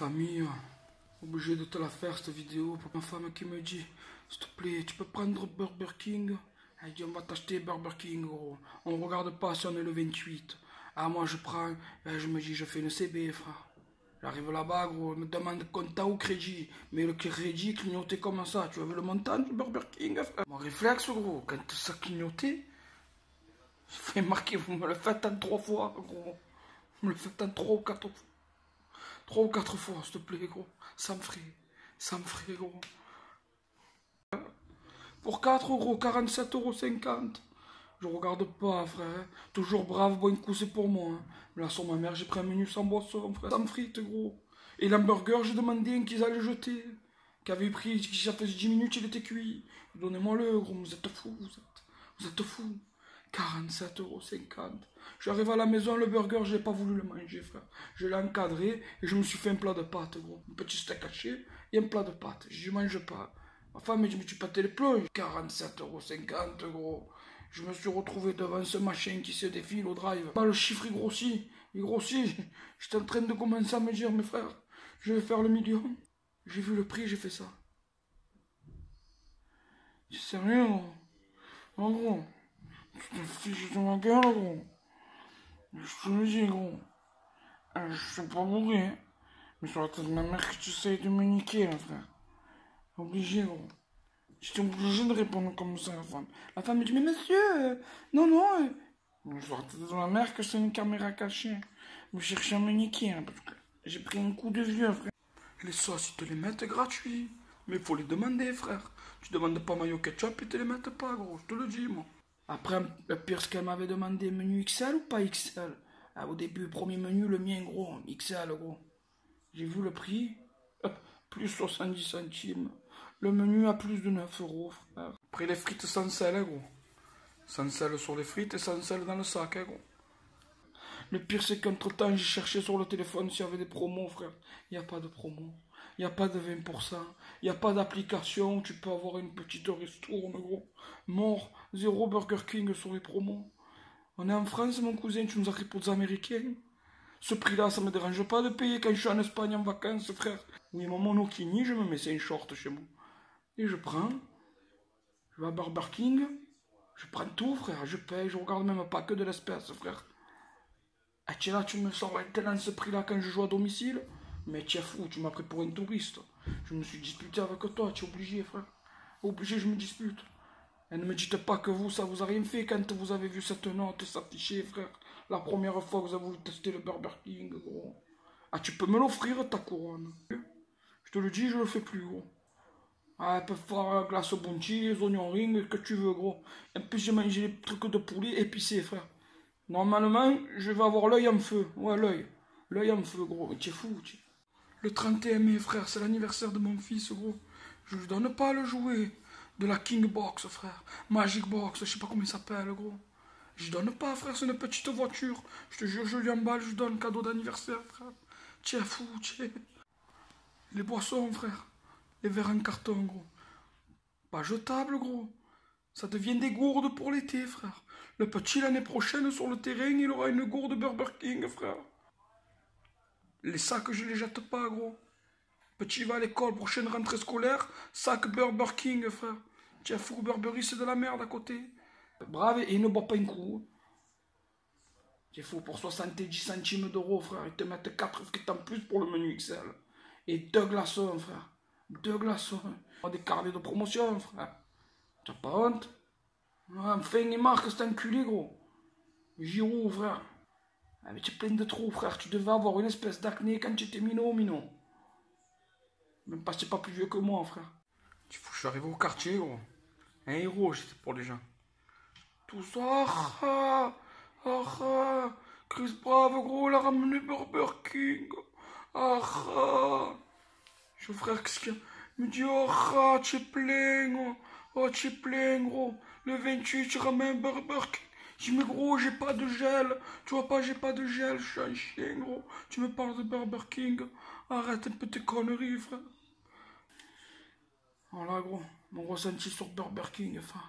famille, obligé de te la faire cette vidéo pour ma femme qui me dit, s'il te plaît, tu peux prendre Burger King? Elle dit, on va t'acheter Burger King, gros. On ne regarde pas si on est le 28. Ah, moi je prends, et je me dis, je fais une CB, frère. J'arrive là-bas, gros, elle me demande compta ou crédit. Mais le crédit clignotait comme ça. Tu as vu le montant du Burger King, frère? Mon réflexe, gros, quand ça clignotait, je fais marquer, vous me le faites en 3 fois, gros. Vous me le faites en 3 ou 4 fois. 3 ou 4 fois, s'il te plaît, gros. Ça me ferait, gros. Pour 4 euros, 47,50 €. Je regarde pas, frère. Toujours brave, bon coup, c'est pour moi. Hein. Là, sur ma mère, j'ai pris un menu sans boisson, frère. Ça me frite, gros. Et l'hamburger, j'ai demandé un qu'ils allaient jeter. Qui avait pris, ça faisait 10 minutes, il était cuit. Donnez-moi-le, gros. Vous êtes fous, vous êtes fous. 47,50 €. J'arrive à la maison, le burger, j'ai pas voulu le manger, frère. Je l'ai encadré et je me suis fait un plat de pâtes, gros. Un petit steak haché et un plat de pâtes. Je mange pas. Ma femme me dit, mais tu pâtais les plombs. 47,50 €, gros. Je me suis retrouvé devant ce machin qui se défile au drive. Bah, le chiffre, il grossit. Il grossit. J'étais en train de commencer à me dire, mes frères, je vais faire le million. J'ai vu le prix, j'ai fait ça. C'est sérieux, gros. En gros. Tu te fiches de ma gueule, gros. Je te le dis, gros. Je suis pas bourré, hein. Mais sur la tête de ma mère que tu essayes de me niquer, là, frère. Obligé, gros. J'étais obligé de répondre comme ça à la femme. La femme me dit, mais monsieur, non, non. Mais sur la tête de ma mère que c'est une caméra cachée. Vous cherchez à me niquer, hein, parce que j'ai pris un coup de vieux, frère. Les sauces, ils te les mettent gratuits. Mais il faut les demander, frère. Tu demandes pas mayo ketchup, ils te les mettent pas, gros. Je te le dis, moi. Après, le pire, ce qu'elle m'avait demandé, menu XL ou pas XL? Ah, au début, premier menu, le mien, gros, XL, gros. J'ai vu le prix, plus 70 centimes. Le menu à plus de 9 €, frère. Après, les frites sans sel, hein, gros. Sans sel sur les frites et sans sel dans le sac, hein, gros. Le pire, c'est qu'entre-temps, j'ai cherché sur le téléphone s'il y avait des promos, frère. Il n'y a pas de promo. Il n'y a pas de 20%. Il n'y a pas d'application où tu peux avoir une petite ristourne, gros. Mort. 0 Burger King sur les promos. On est en France, mon cousin, tu nous as pris pour des Américains. Ce prix-là, ça me dérange pas de payer quand je suis en Espagne en vacances, frère. Oui, mon monokini, je me mets c'est un short chez moi. Et je prends. Je vais à Burger King. Je prends tout, frère. Je paye. Je regarde même pas que de l'espèce, frère. Ah, tu es là, tu me sors maintenant ce prix-là quand je joue à domicile. Mais tu es fou, tu m'as pris pour un touriste. Je me suis disputé avec toi, tu es obligé, frère. Obligé, je me dispute. Et ne me dites pas que vous, ça vous a rien fait quand vous avez vu cette note s'afficher, frère. La première fois que vous avez voulu tester le Burger King, gros. Ah, tu peux me l'offrir, ta couronne. Je te le dis, je le fais plus, gros. Ah, elle peut faire glace au bounty, les oignons rings, que tu veux, gros. Et puis j'ai mangé les trucs de poulet épicés, frère. Normalement, je vais avoir l'œil en feu. Ouais, l'œil. L'œil en feu, gros. Tu es fou, tu. Le 31 mai, frère, c'est l'anniversaire de mon fils, gros. Je lui donne pas le jouet de la King Box, frère. Magic Box, je sais pas comment il s'appelle, gros. Je lui donne pas, frère, c'est une petite voiture. Je te jure, je lui emballe, je lui donne cadeau d'anniversaire, frère. Tu es fou, tu es. Les boissons, frère. Les verres en carton, gros. Pas jetable, gros. Ça devient des gourdes pour l'été, frère. Le petit, l'année prochaine, sur le terrain, il aura une gourde Burger King, frère. Les sacs, je les jette pas, gros. Petit va à l'école, prochaine rentrée scolaire, sac Burger King, frère. Tiens, fou, Burberry, c'est de la merde à côté. Brave, et il ne boit pas un coup. C'est fou, pour 70 centimes d'euros, frère. Ils te mettent 4 frites en plus pour le menu XL. Et 2 glaçons, frère. 2 glaçons. Des carnets de promotion, frère. T'as pas honte? Enfin, il marque, c'est enculé, gros. Giroud, frère. Ah, mais tu es plein de trous, frère. Tu devais avoir une espèce d'acné quand tu étais minot. Même pas, c'est pas plus vieux que moi, frère. Tu fous, je suis arrivé au quartier, gros. Un héros, j'étais pour les gens. Tout ça, Chris Brave, gros, il a ramené Burger King. Je frère, qu'est-ce qu'il y a? Il me dit, tu es plein, tu es plein, gros. Le 28, tu ramènes Burger King. Je dis, mais gros, j'ai pas de gel. Tu vois pas, j'ai pas de gel, je suis un chien, gros. Tu me parles de Burger King. Arrête un peu tes conneries, frère. Voilà, gros, mon ressenti sur Burger King, enfin.